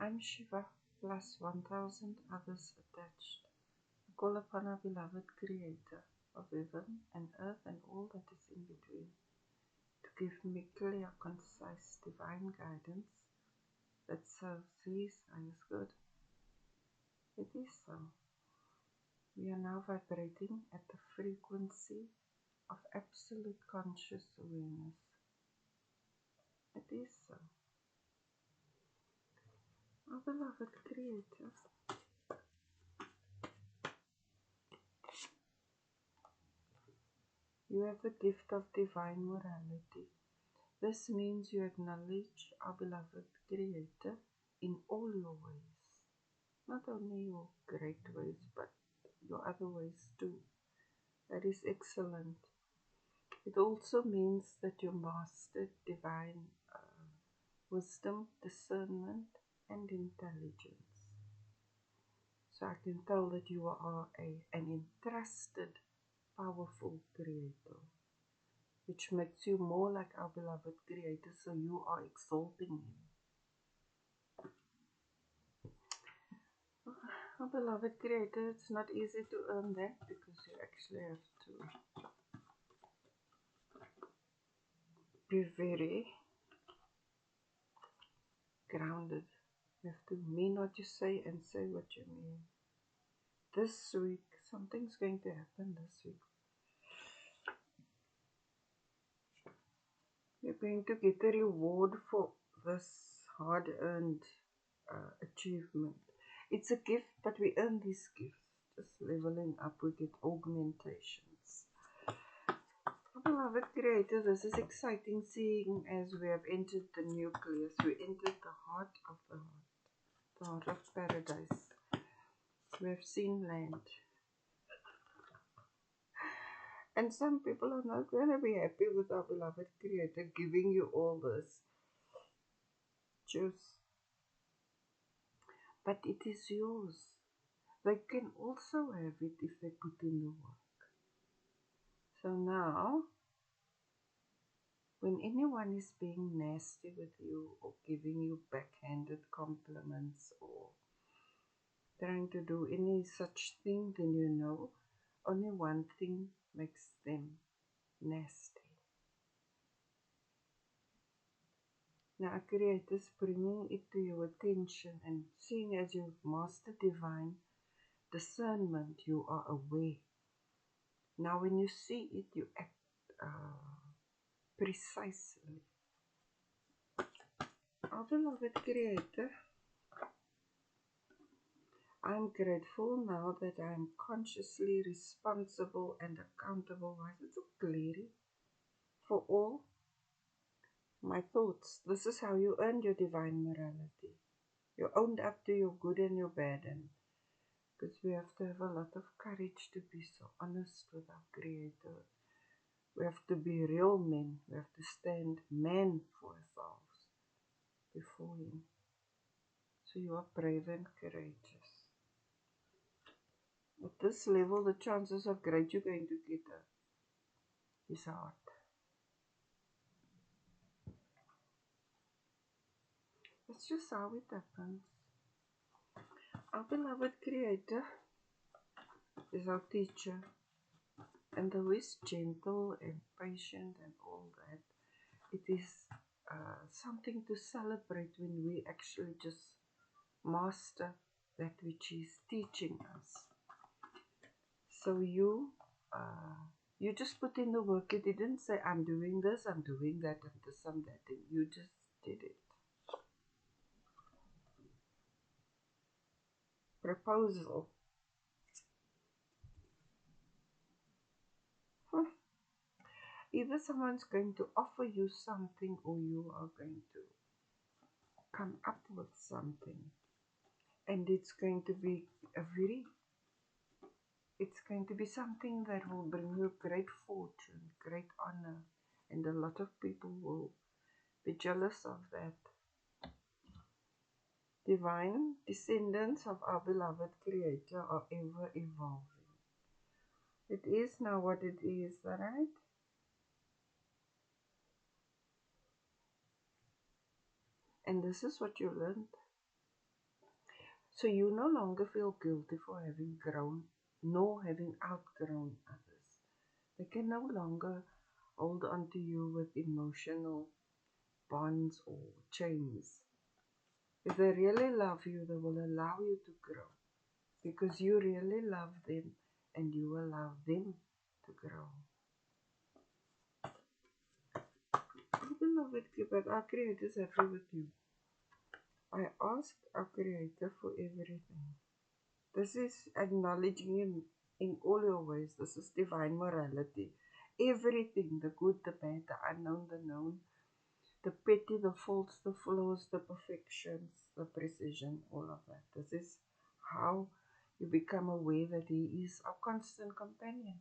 I'm Shiva, plus 1000 others attached. I call upon our beloved Creator of heaven and earth and all that is in between to give me clear, concise, divine guidance that serves His highest good. It is so. We are now vibrating at the frequency of absolute conscious awareness. It is so. Our beloved Creator, you have the gift of divine morality. This means you acknowledge our beloved Creator in all your ways. Not only your great ways, but your other ways too. That is excellent. It also means that you mastered divine wisdom, discernment, and intelligence. So I can tell that you are an entrusted, powerful Creator, which makes you more like our beloved Creator, so you are exalting Him. Our beloved Creator, it's not easy to earn that because you actually have to be very grounded. You have to mean what you say and say what you mean. This week, something's going to happen this week. You're going to get a reward for this hard-earned achievement. It's a gift, but we earn these gifts. Just leveling up, we get augmentations. Beloved Creator, this is exciting seeing as we have entered the nucleus. We entered the heart of the heart of paradise. We have seen land. And some people are not going to be happy with our beloved Creator giving you all this juice. But it is yours. They can also have it if they put in the work. So now, when anyone is being nasty with you or giving you backhanded compliments or trying to do any such thing, then you know only one thing makes them nasty. Now, Creator is bringing it to your attention, and seeing as you've mastered divine discernment, you are aware. Now, when you see it, you act precisely. Our beloved Creator, I'm grateful now that I'm consciously responsible and accountable. Why is it so clear? For all my thoughts. This is how you earn your divine morality. You owned up to your good and your bad, and because we have to have a lot of courage to be so honest with our Creator. We have to be real men. We have to stand man for ourselves before Him. So you are brave and courageous. At this level, the chances of great you're going to get is hard. That's just how it happens. Our beloved Creator is our teacher, and though He's gentle and patient and all that, it is something to celebrate when we actually just master that which He's teaching us. So you just put in the work. You didn't say, I'm doing this, I'm doing that, and this, and that. And you just did it. Proposal. Either someone's going to offer you something or you are going to come up with something. And it's going to be it's going to be something that will bring you great fortune, great honor. And a lot of people will be jealous of that. Divine descendants of our beloved Creator are ever evolving. It is now what it is, right? And this is what you learned. So you no longer feel guilty for having grown nor having outgrown others. They can no longer hold on to you with emotional bonds or chains. If they really love you, they will allow you to grow because you really love them and you allow them to grow. Beloved, but our Creator is happy with you. I ask our Creator for everything. This is acknowledging Him in all your ways. This is divine morality. Everything, the good, the bad, the unknown, the known, the petty, the faults, the flaws, the perfections, the precision, all of that. This is how you become aware that He is our constant companion.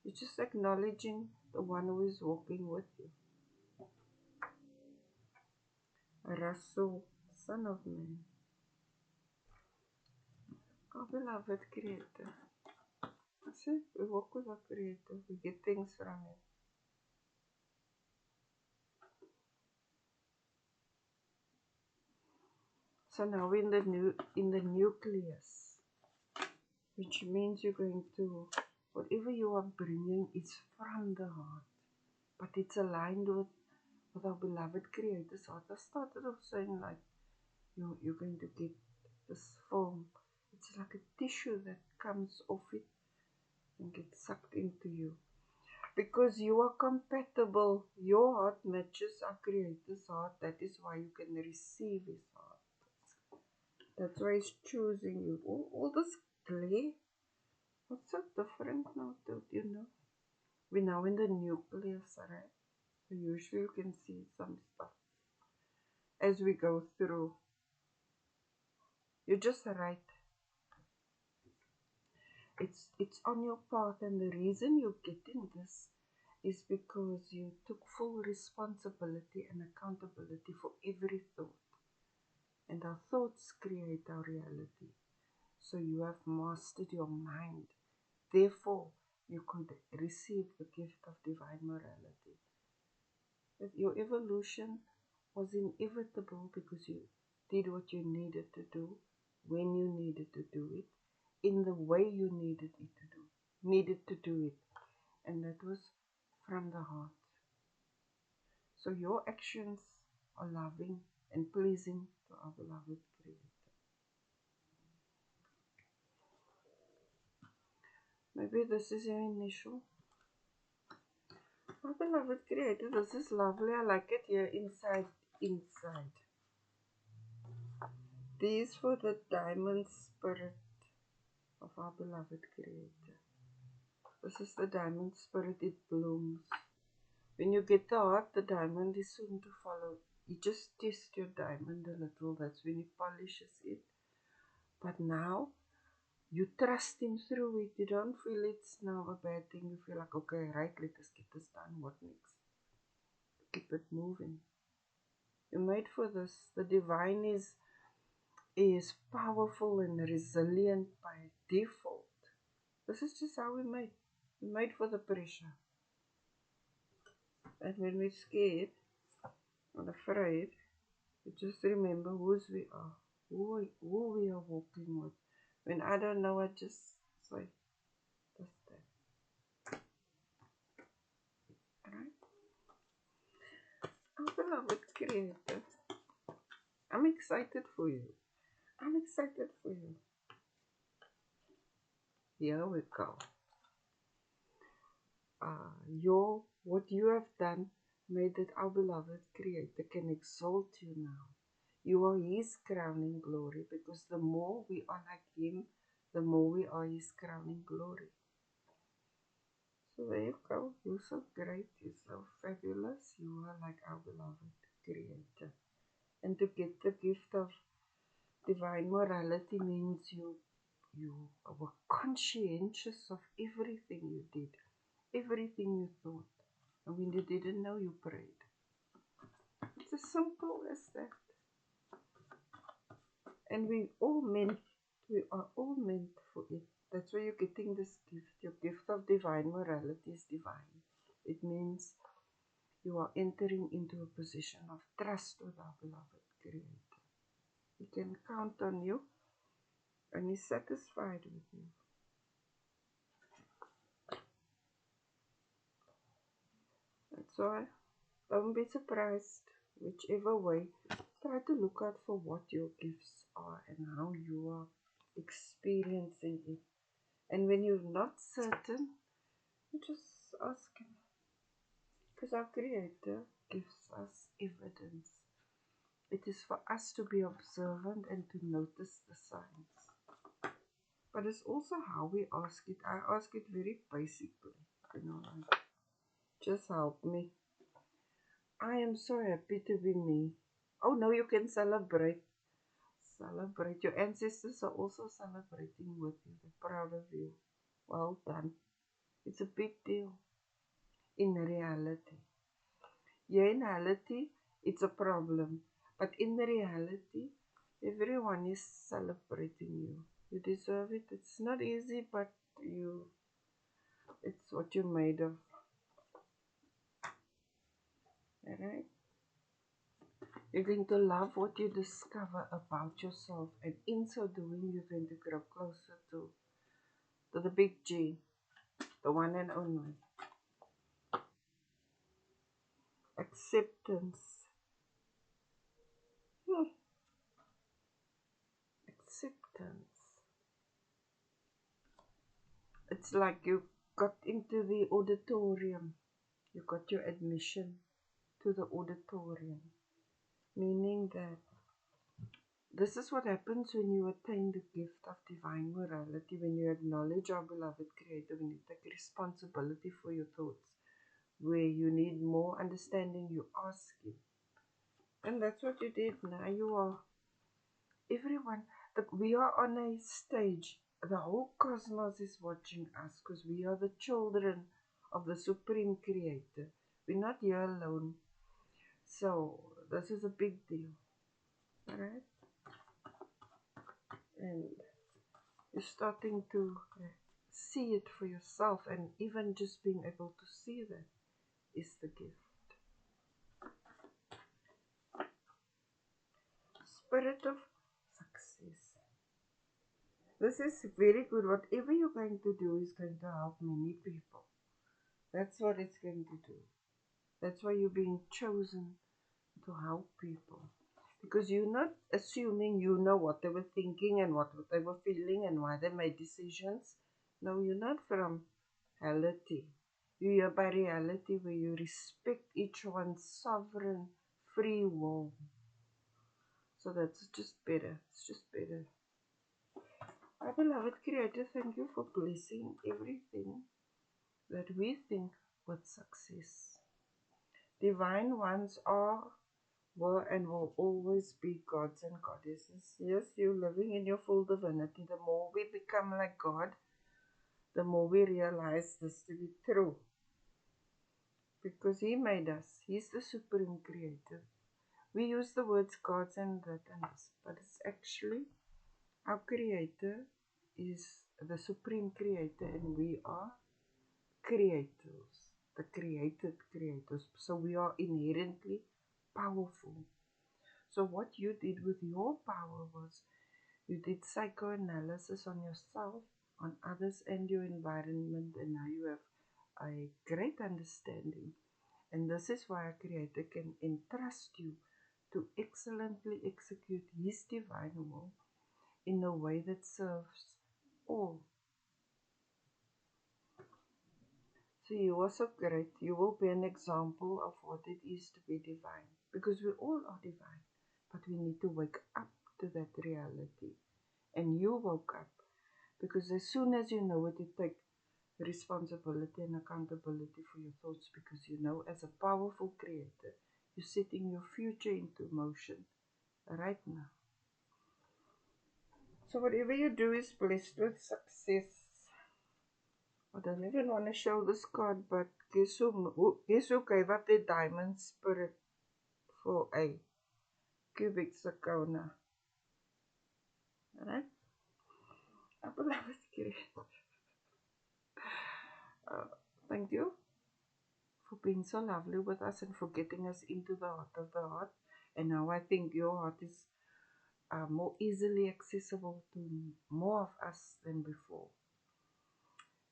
You're just acknowledging the one who is walking with you. Rasul, Son of Man, our beloved Creator. See, we walk with our Creator, we get things from Him. So now we're in the nucleus, which means you're going to, whatever you are bringing is from the heart, but it's aligned with our beloved Creator's heart. I started off saying like, you're going to get this film. It's like a tissue that comes off it and gets sucked into you. Because you are compatible. Your heart matches our Creator's heart. That is why you can receive His heart. That's why He's choosing you. All this clay, what's so different now, don't you know? We're now in the nucleus, right? So usually you can see some stuff as we go through. You're just right. It's on your path, and the reason you're getting this is because you took full responsibility and accountability for every thought. And our thoughts create our reality. So you have mastered your mind. Therefore, you could receive the gift of divine morality. That your evolution was inevitable because you did what you needed to do, when you needed to do it, in the way you needed to do it. And that was from the heart. So your actions are loving and pleasing to our beloved Creator. Maybe this is your initial. My beloved Creator, this is lovely. I like it here inside. These for the diamond spirit of our beloved Creator. This is the diamond spirit, it blooms. When you get the heart, the diamond is soon to follow. You just test your diamond a little, that's when he polishes it. But now, you trust him through it. You don't feel it's now a bad thing. You feel like, okay, right, let us get this done. What next? Keep it moving. You're made for this. The divine is powerful and resilient by default. This is just how we're made. We're made for the pressure. And when we're scared and afraid, we just remember whose we are, who we are walking with. When I don't know, I just say, just that. Alright? Our beloved Creator, I'm excited for you. I'm excited for you. Here we go. What you have done made that our beloved Creator can exalt you now. You are His crowning glory, because the more we are like Him, the more we are His crowning glory. So there you go. You're so great. You're so fabulous. You are like our beloved Creator. And to get the gift of divine morality means you were conscientious of everything you did, everything you thought. And when you didn't know, you prayed. It's as simple as that. And we are all meant for it. That's why you're getting this gift. Your gift of divine morality is divine. It means you are entering into a position of trust with our beloved Creator. He can count on you. and He's satisfied with you. That's why don't be surprised. Whichever way, try to look out for what your gifts are and how you are experiencing it. And when you're not certain, you just ask Him. Because our Creator gives us evidence. It is for us to be observant and to notice the signs. But it's also how we ask it. I ask it very basically. Like, just help me. I am so happy to be me. Oh no, you can celebrate. Celebrate. Your ancestors are also celebrating with you. They're proud of you. Well done. It's a big deal in reality. Yeah, in reality, it's a problem. But in reality, everyone is celebrating you. You deserve it. It's not easy, but it's what you're made of. Alright? You're going to love what you discover about yourself, and in so doing, you're going to grow closer to the big G, the one and only. Acceptance. Acceptance. It's like you got into the auditorium. You got your admission to the auditorium. Meaning that this is what happens when you attain the gift of divine morality, when you acknowledge our beloved Creator, when you take responsibility for your thoughts. Where you need more understanding, you ask Him. And that's what you did. Now you are everyone. We are on a stage. The whole cosmos is watching us because we are the children of the Supreme Creator. We're not here alone. So this is a big deal. Alright? And you're starting to see it for yourself, and even just being able to see that is the gift. Spirit of success. This is very good. Whatever you're going to do is going to help many people. That's what it's going to do. That's why you're being chosen to help people. Because you're not assuming you know what they were thinking and what they were feeling and why they made decisions. No, you're not from reality. You're here by reality, where you respect each one's sovereign free will. So that's just better. It's just better. Our beloved Creator, thank you for blessing everything that we think with success. Divine ones are, were, and will always be gods and goddesses. Yes, you're living in your full divinity. The more we become like God, the more we realize this to be true. Because He made us. He's the Supreme Creator. We use the words gods and that and this, but it's actually our Creator is the Supreme Creator, and we are creators, the created creators. So we are inherently powerful. So what you did with your power was you did psychoanalysis on yourself, on others, and your environment, and now you have a great understanding. And this is why our Creator can entrust you to excellently execute His divine will in a way that serves all. So you are so great. You will be an example of what it is to be divine. Because we all are divine. But we need to wake up to that reality. And you woke up. Because as soon as you know it, you take responsibility and accountability for your thoughts. Because you know, as a powerful creator, you're setting your future into motion right now. So whatever you do is blessed with success. I don't even want to show this card, but guess who gave up their diamond spirit for a cubic zirconia? Alright? I beloved Creator. Thank you for being so lovely with us and for getting us into the heart of the heart. And now I think your heart is more easily accessible to more of us than before.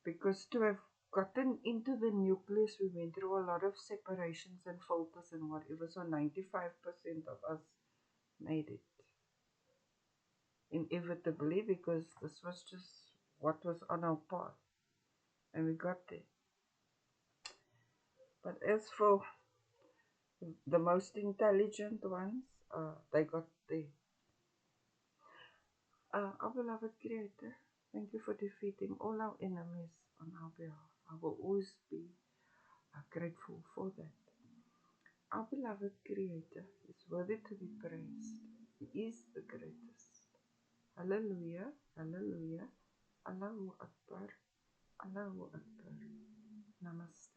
Because to have gotten into the nucleus, we went through a lot of separations and filters and whatever. So 95% of us made it inevitably, because this was just what was on our path, and we got there. But as for the most intelligent ones, they got there. Our beloved Creator, thank you for defeating all our enemies on our behalf. I will always be grateful for that. Our beloved Creator is worthy to be praised. He is the greatest. Hallelujah, hallelujah, Allahu Akbar, Allahu Akbar. Namaste.